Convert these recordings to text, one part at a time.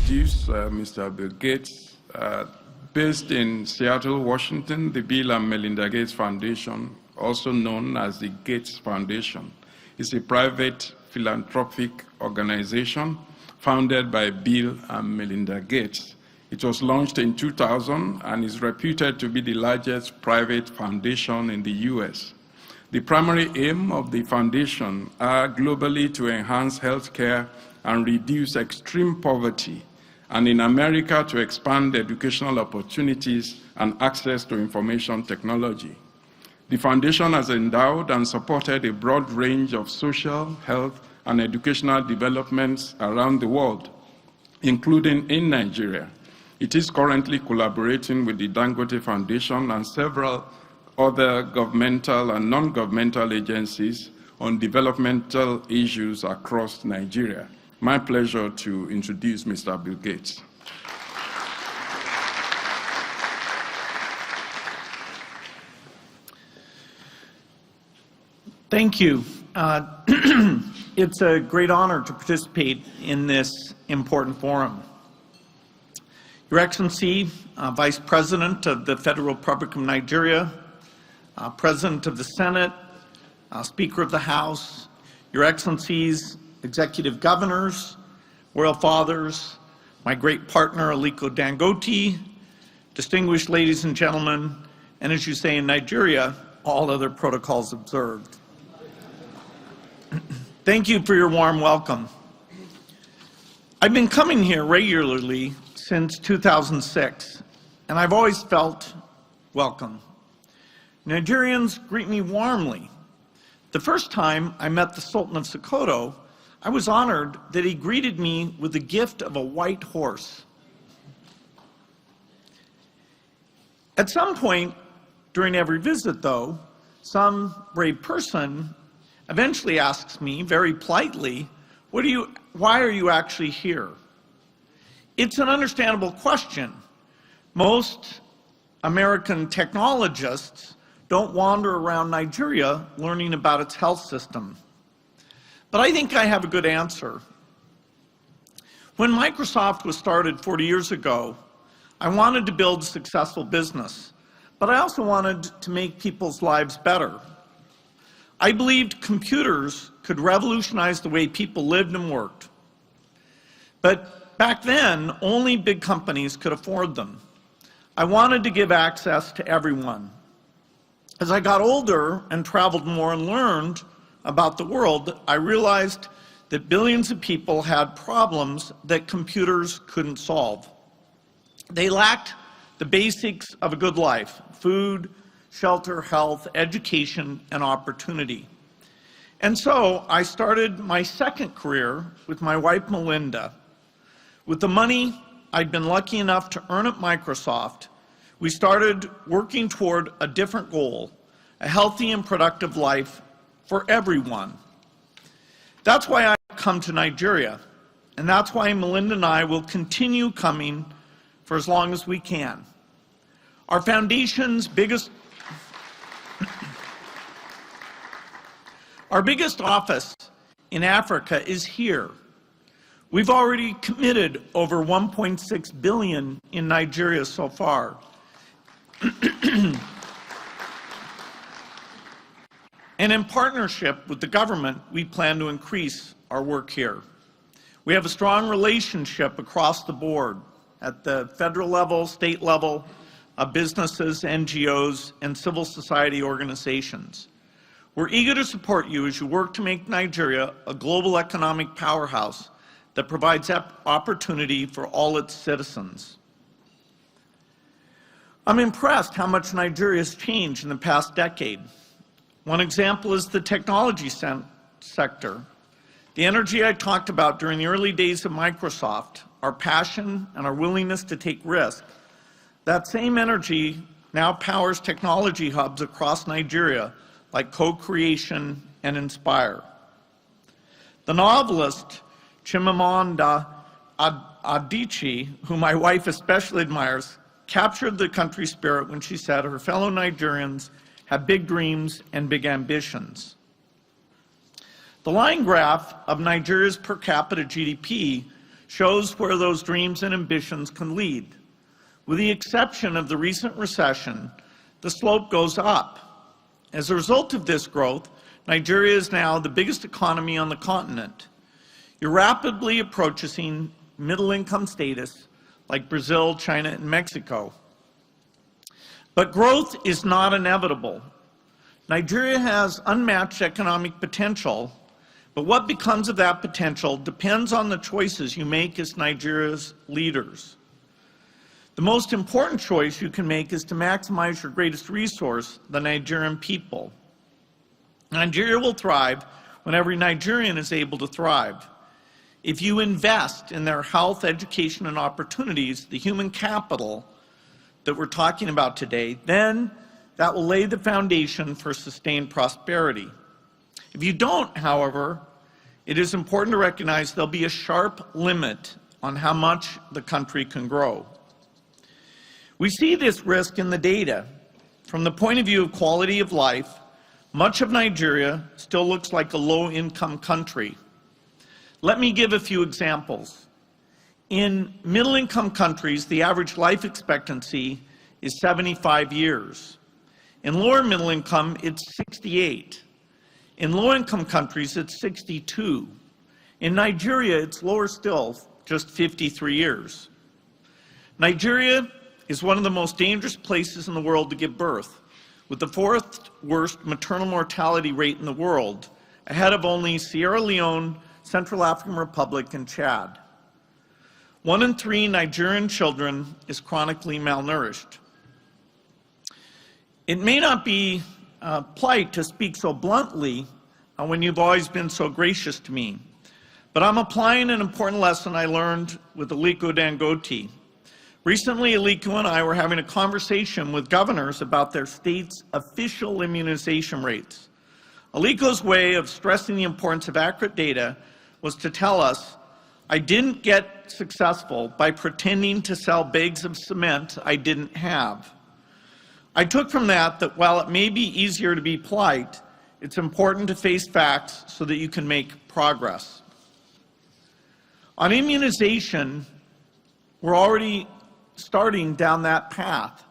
introduce Mr. Bill Gates. Based in Seattle, Washington, the Bill and Melinda Gates Foundation, also known as the Gates Foundation, is a private philanthropic organization founded by Bill and Melinda Gates. It was launched in 2000 and is reputed to be the largest private foundation in the US. The primary aim of the foundation are globally to enhance healthcare and reduce extreme poverty, and in America to expand educational opportunities and access to information technology. The foundation has endowed and supported a broad range of social, health, and educational developments around the world, including in Nigeria. It is currently collaborating with the Dangote Foundation and several other governmental and non-governmental agencies on developmental issues across Nigeria. My pleasure to introduce Mr. Bill Gates. Thank you. It's a great honor to participate in this important forum. Your Excellency, Vice President of the Federal Republic of Nigeria, President of the Senate, Speaker of the House, Your Excellencies, Executive Governors, Royal Fathers, my great partner Aliko Dangote, distinguished ladies and gentlemen, and as you say in Nigeria, all other protocols observed. Thank you for your warm welcome. I've been coming here regularly since 2006, and I've always felt welcome. Nigerians greet me warmly. The first time I met the Sultan of Sokoto, I was honored that he greeted me with the gift of a white horse. At some point during every visit, though, some brave person eventually asks me very politely, why are you actually here? It's an understandable question. Most American technologists don't wander around Nigeria learning about its health system. But I think I have a good answer. When Microsoft was started 40 years ago, I wanted to build a successful business, but I also wanted to make people's lives better. I believed computers could revolutionize the way people lived and worked. But back then, only big companies could afford them. I wanted to give access to everyone. As I got older and traveled more and learned about the world, I realized that billions of people had problems that computers couldn't solve. They lacked the basics of a good life: food, shelter, health, education, and opportunity. And so I started my second career with my wife, Melinda. With the money I'd been lucky enough to earn at Microsoft, we started working toward a different goal: a healthy and productive life for everyone. That's why I come to Nigeria, and that's why Melinda and I will continue coming for as long as we can. Our foundation's biggest office in Africa is here. We've already committed over $1.6 billion in Nigeria so far. And in partnership with the government, we plan to increase our work here. We have a strong relationship across the board at the federal level, state level, businesses, NGOs, and civil society organizations. We're eager to support you as you work to make Nigeria a global economic powerhouse that provides opportunity for all its citizens. I'm impressed how much Nigeria has changed in the past decade. One example is the technology sector. The energy I talked about during the early days of Microsoft, our passion and our willingness to take risks, that same energy now powers technology hubs across Nigeria like Co-Creation and Inspire. The novelist Chimamanda Adichie, whom my wife especially admires, captured the country spirit when she said her fellow Nigerians have big dreams and big ambitions. The line graph of Nigeria's per capita GDP shows where those dreams and ambitions can lead. With the exception of the recent recession, the slope goes up. As a result of this growth, Nigeria is now the biggest economy on the continent. You're rapidly approaching middle-income status like Brazil, China, and Mexico. But growth is not inevitable. Nigeria has unmatched economic potential, but what becomes of that potential depends on the choices you make as Nigeria's leaders. The most important choice you can make is to maximize your greatest resource, the Nigerian people. Nigeria will thrive when every Nigerian is able to thrive. If you invest in their health, education, and opportunities, the human capital that we're talking about today, then that will lay the foundation for sustained prosperity. If you don't, however, it is important to recognize there'll be a sharp limit on how much the country can grow. We see this risk in the data. From the point of view of quality of life, much of Nigeria still looks like a low-income country. Let me give a few examples. In middle-income countries, the average life expectancy is 75 years. In lower middle income, it's 68. In low-income countries, it's 62. In Nigeria, it's lower still, just 53 years. Nigeria is one of the most dangerous places in the world to give birth, with the fourth worst maternal mortality rate in the world, ahead of only Sierra Leone, Central African Republic, and Chad. 1 in 3 Nigerian children is chronically malnourished. It may not be polite to speak so bluntly when you've always been so gracious to me, but I'm applying an important lesson I learned with Aliko Dangote. Recently, Aliko and I were having a conversation with governors about their state's official immunization rates. Aliko's way of stressing the importance of accurate data was to tell us, I didn't get successful by pretending to sell bags of cement I didn't have. I took from that while it may be easier to be polite, it's important to face facts so that you can make progress. On immunization, we're already starting down that path.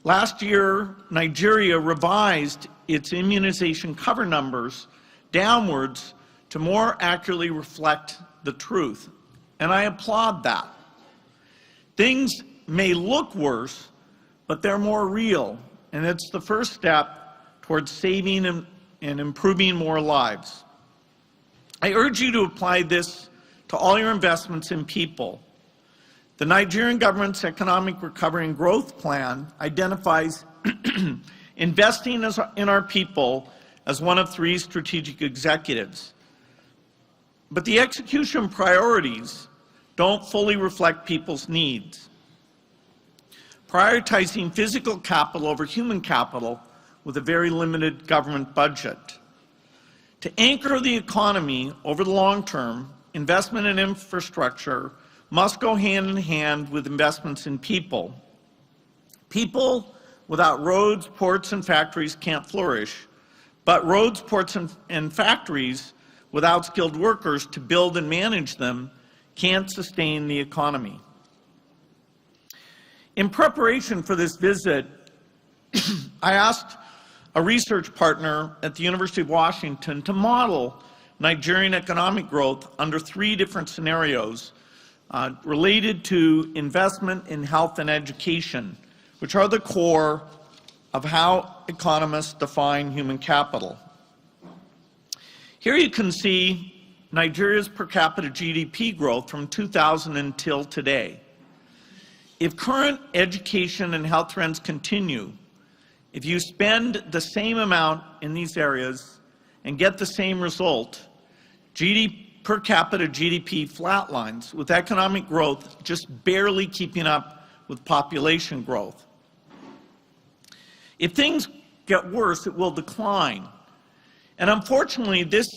Last year, Nigeria revised its immunization cover numbers downwards to more accurately reflect the truth, and I applaud that. Things may look worse, but they're more real, and it's the first step towards saving and improving more lives. I urge you to apply this to all your investments in people. The Nigerian government's Economic Recovery and Growth Plan identifies investing in our people as one of 3 strategic objectives. But the execution priorities don't fully reflect people's needs. Prioritizing physical capital over human capital with a very limited government budget. To anchor the economy over the long term, investment in infrastructure must go hand in hand with investments in people. People without roads, ports, and factories can't flourish, but roads, ports, and factories without skilled workers to build and manage them can't sustain the economy. In preparation for this visit, I asked a research partner at the University of Washington to model Nigerian economic growth under 3 different scenarios related to investment in health and education, which are the core of how economists define human capital. Here you can see Nigeria's per capita GDP growth from 2000 until today. If current education and health trends continue, if you spend the same amount in these areas and get the same result, per capita GDP flatlines, with economic growth just barely keeping up with population growth. If things get worse, it will decline. And unfortunately, this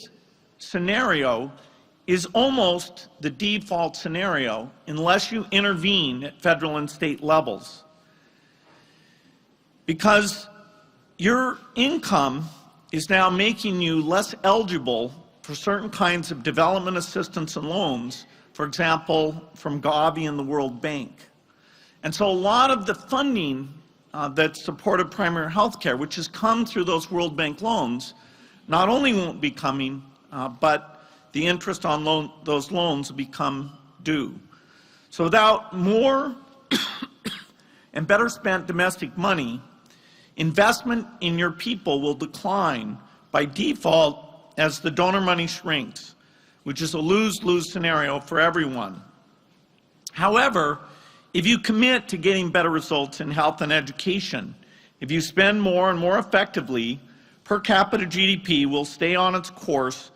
scenario is almost the default scenario unless you intervene at federal and state levels. Because your income is now making you less eligible for certain kinds of development assistance and loans for example, from Gavi and the World Bank. And so a lot of the funding that supported primary health care, which has come through those World Bank loans, not only won't be coming, but the interest on those loans will become due. So without more and better spent domestic money, investment in your people will decline by default as the donor money shrinks, which is a lose-lose scenario for everyone. However, if you commit to getting better results in health and education, if you spend more and more effectively, per capita GDP will stay on its course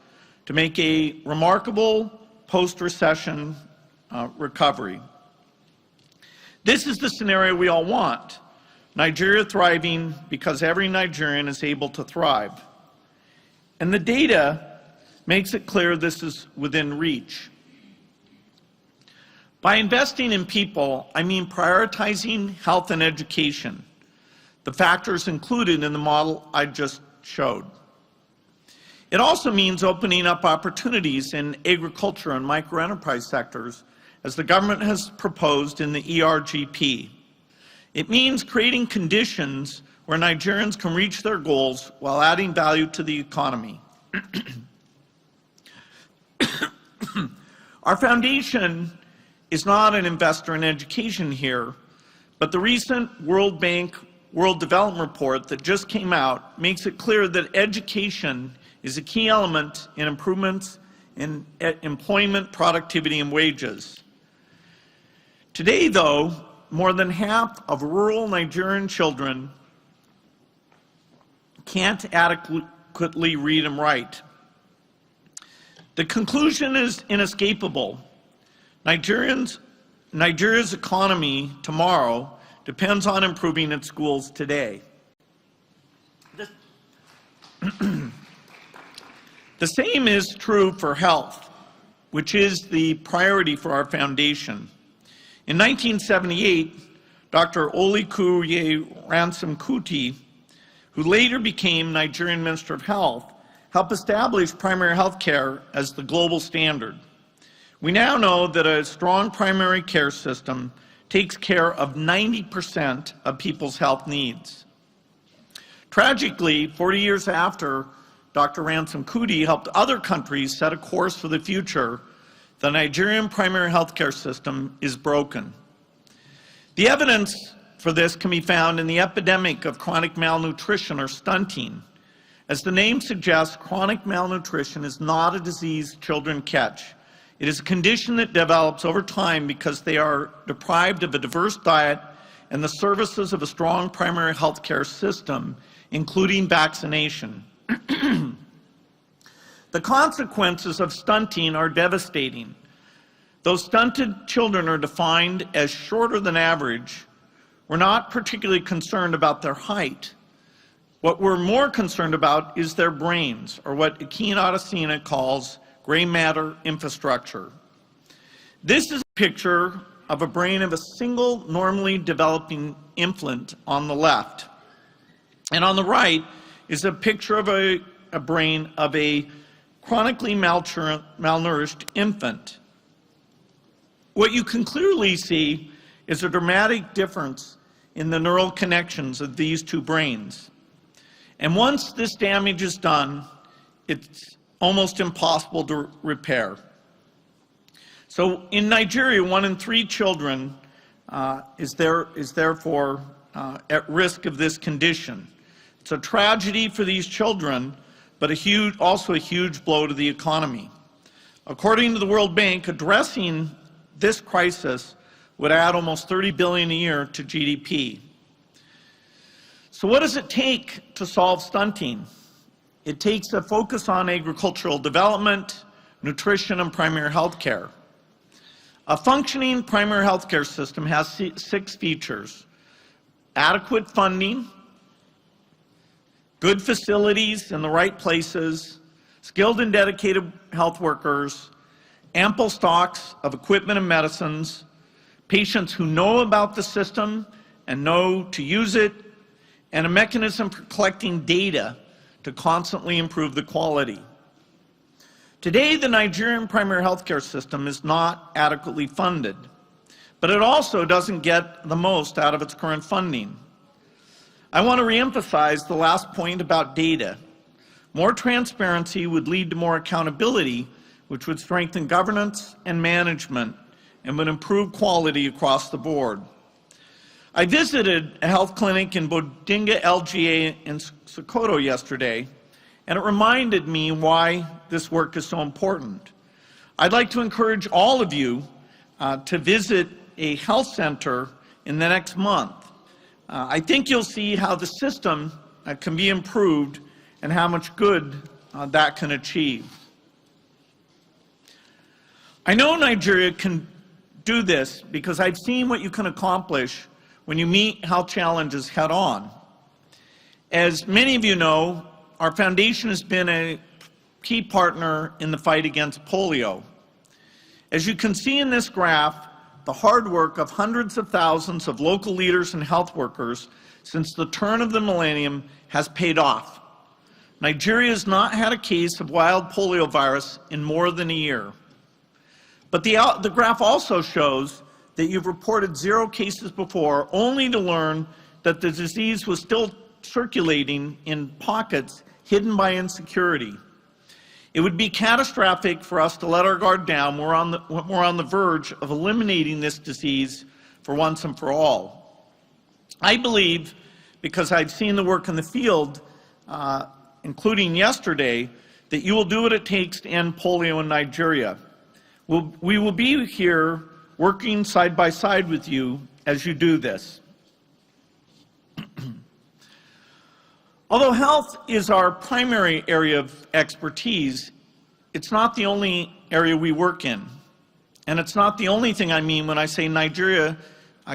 to make a remarkable post-recession recovery. This is the scenario we all want. Nigeria thriving because every Nigerian is able to thrive. And the data makes it clear this is within reach. By investing in people, I mean prioritizing health and education, the factors included in the model I just showed. It also means opening up opportunities in agriculture and microenterprise sectors, as the government has proposed in the ERGP. It means creating conditions where Nigerians can reach their goals while adding value to the economy. Our foundation is not an investor in education here, but the recent World Bank World Development Report that just came out makes it clear that education is a key element in improvements in employment, productivity, and wages. Today, though, more than half of rural Nigerian children can't adequately read and write. The conclusion is inescapable. Nigeria's economy tomorrow depends on improving its schools today. The same is true for health, which is the priority for our foundation. In 1978, Dr. Olikuye Ransom Kuti, who later became Nigerian Minister of Health, helped establish primary health care as the global standard. We now know that a strong primary care system takes care of 90% of people's health needs. Tragically, 40 years after Dr. Ransom Kuti helped other countries set a course for the future, the Nigerian primary health care system is broken. The evidence for this can be found in the epidemic of chronic malnutrition or stunting. As the name suggests, chronic malnutrition is not a disease children catch. It is a condition that develops over time because they are deprived of a diverse diet and the services of a strong primary health care system, including vaccination. The consequences of stunting are devastating. Though stunted children are defined as shorter than average, we're not particularly concerned about their height. What we're more concerned about is their brains, or what Akin Adesina calls gray matter infrastructure. This is a picture of a brain of a single normally developing infant on the left. And on the right is a picture of a brain of a chronically malnourished infant. What you can clearly see is a dramatic difference in the neural connections of these two brains. And once this damage is done, it's almost impossible to repair. So in Nigeria, 1 in 3 children is therefore at risk of this condition. It's a tragedy for these children, but also a huge blow to the economy. According to the World Bank, addressing this crisis would add almost $30 billion a year to GDP. So what does it take to solve stunting? It takes a focus on agricultural development, nutrition, and primary health care. A functioning primary health care system has 6 features: adequate funding, good facilities in the right places, skilled and dedicated health workers, ample stocks of equipment and medicines, patients who know about the system and know to use it, and a mechanism for collecting data to constantly improve the quality. Today, the Nigerian primary healthcare system is not adequately funded, but it also doesn't get the most out of its current funding. I want to reemphasize the last point about data. More transparency would lead to more accountability, which would strengthen governance and management and would improve quality across the board. I visited a health clinic in Bodinga LGA in Sokoto yesterday, and it reminded me why this work is so important. I'd like to encourage all of you to visit a health center in the next month. I think you'll see how the system can be improved and how much good that can achieve. I know Nigeria can do this because I've seen what you can accomplish when you meet health challenges head on. As many of you know, our foundation has been a key partner in the fight against polio. As you can see in this graph, the hard work of hundreds of thousands of local leaders and health workers since the turn of the millennium has paid off. Nigeria has not had a case of wild polio virus in more than a year. But the graph also shows that you've reported 0 cases before, only to learn that the disease was still circulating in pockets hidden by insecurity. It would be catastrophic for us to let our guard down. We're on the verge of eliminating this disease for once and for all. I believe, because I've seen the work in the field, including yesterday, that you will do what it takes to end polio in Nigeria. We will be here working side by side with you as you do this. Although health is our primary area of expertise, it's not the only area we work in. And it's not the only thing I mean when I say Nigeria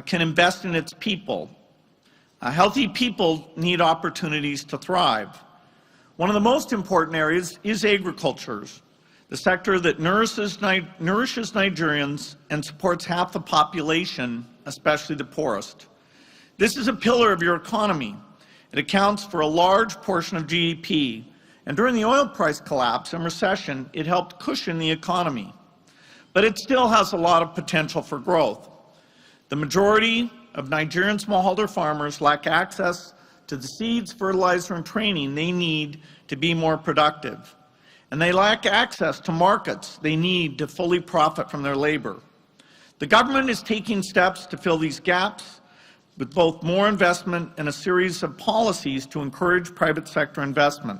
can invest in its people. Healthy people need opportunities to thrive. One of the most important areas is agriculture, the sector that nourishes Nigerians and supports half the population, especially the poorest. This is a pillar of your economy. It accounts for a large portion of GDP, and during the oil price collapse and recession, it helped cushion the economy. But it still has a lot of potential for growth. The majority of Nigerian smallholder farmers lack access to the seeds, fertilizer, and training they need to be more productive. And they lack access to markets they need to fully profit from their labor. The government is taking steps to fill these gaps with both more investment and a series of policies to encourage private sector investment.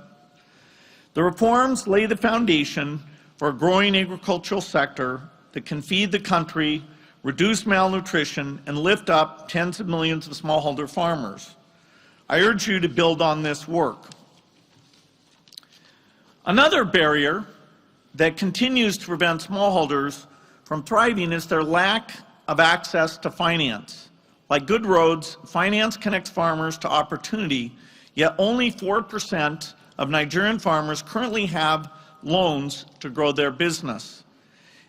The reforms lay the foundation for a growing agricultural sector that can feed the country, reduce malnutrition, and lift up tens of millions of smallholder farmers. I urge you to build on this work. Another barrier that continues to prevent smallholders from thriving is their lack of access to finance. Like good roads, finance connects farmers to opportunity, yet only 4% of Nigerian farmers currently have loans to grow their business.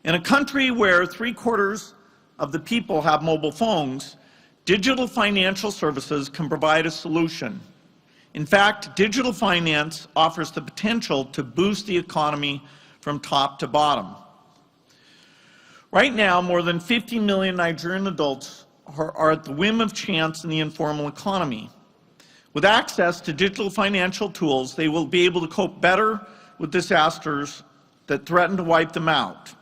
In a country where 3/4 of the people have mobile phones, digital financial services can provide a solution. In fact, digital finance offers the potential to boost the economy from top to bottom. Right now, more than 50 million Nigerian adults are at the whim of chance in the informal economy. With access to digital financial tools, they will be able to cope better with disasters that threaten to wipe them out.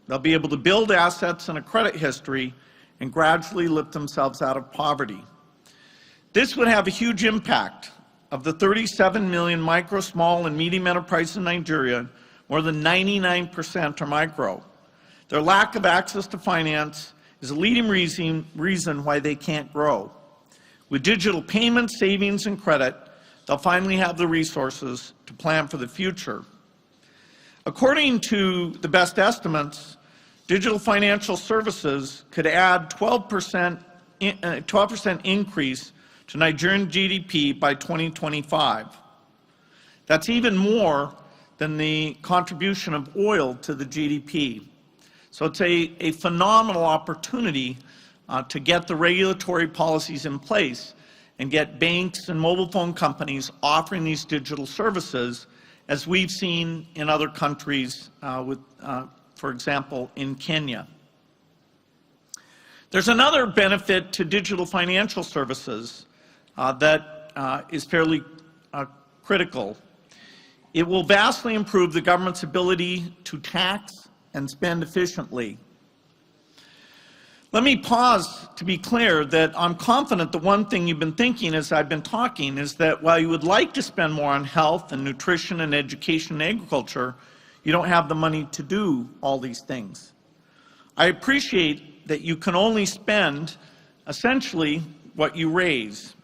They'll be able to build assets and a credit history and gradually lift themselves out of poverty. This would have a huge impact. Of the 37 million micro, small, and medium enterprises in Nigeria, more than 99% are micro. Their lack of access to finance is a leading reason why they can't grow. With digital payments, savings, and credit, they'll finally have the resources to plan for the future. According to the best estimates, digital financial services could add 12% increase to Nigerian GDP by 2025. That's even more than the contribution of oil to the GDP. So it's a phenomenal opportunity to get the regulatory policies in place and get banks and mobile phone companies offering these digital services as we've seen in other countries, for example, in Kenya. There's another benefit to digital financial services that is fairly critical. It will vastly improve the government's ability to tax and spend efficiently. Let me pause to be clear that I'm confident the one thing you've been thinking as I've been talking is that while you would like to spend more on health and nutrition and education and agriculture, you don't have the money to do all these things. I appreciate that you can only spend essentially what you raise.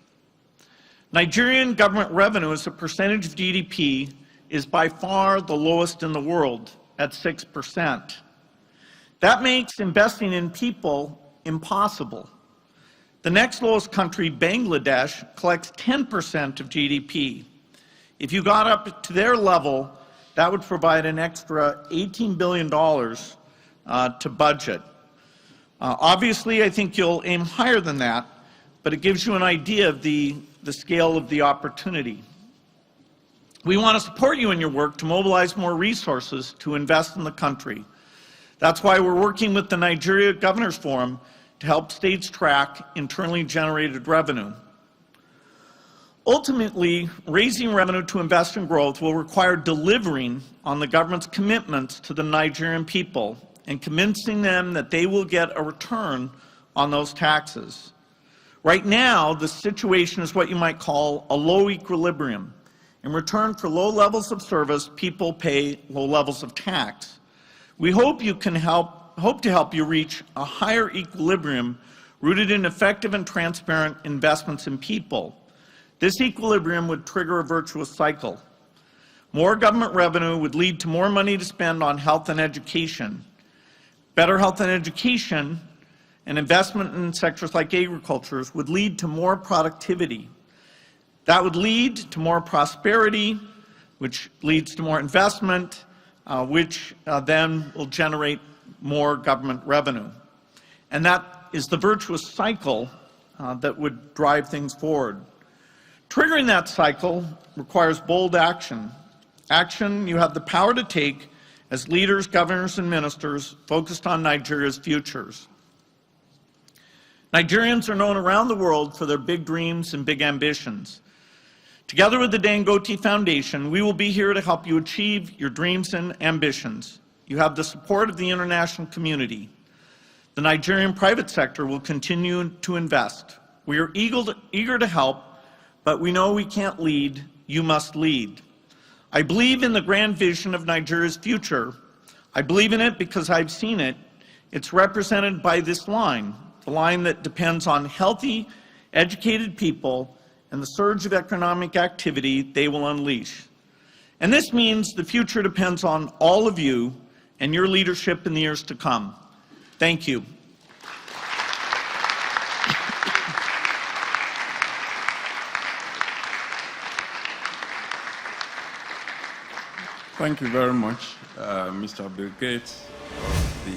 Nigerian government revenue as a percentage of GDP is by far the lowest in the world at 6%. That makes investing in people impossible. The next lowest country, Bangladesh, collects 10% of GDP. If you got up to their level, that would provide an extra $18 billion to budget. Obviously, I think you'll aim higher than that, but it gives you an idea of the scale of the opportunity. We want to support you in your work to mobilize more resources to invest in the country. That's why we're working with the Nigeria Governors Forum to help states track internally generated revenue. Ultimately, raising revenue to invest in growth will require delivering on the government's commitments to the Nigerian people and convincing them that they will get a return on those taxes. Right now, the situation is what you might call a low equilibrium. In return for low levels of service, people pay low levels of tax. We hope to help you reach a higher equilibrium rooted in effective and transparent investments in people. This equilibrium would trigger a virtuous cycle. More government revenue would lead to more money to spend on health and education. Better health and education and investment in sectors like agriculture would lead to more productivity. That would lead to more prosperity, which leads to more investment, which then will generate more government revenue. And that is the virtuous cycle that would drive things forward. Triggering that cycle requires bold action. Action you have the power to take as leaders, governors, and ministers focused on Nigeria's futures. Nigerians are known around the world for their big dreams and big ambitions. Together with the Dangote Foundation, we will be here to help you achieve your dreams and ambitions. You have the support of the international community. The Nigerian private sector will continue to invest. We are eager to help, but we know we can't lead. You must lead. I believe in the grand vision of Nigeria's future. I believe in it because I've seen it. It's represented by this line, the line that depends on healthy, educated people and the surge of economic activity they will unleash. And this means the future depends on all of you and your leadership in the years to come. Thank you. Thank you very much, Mr. Bill Gates, the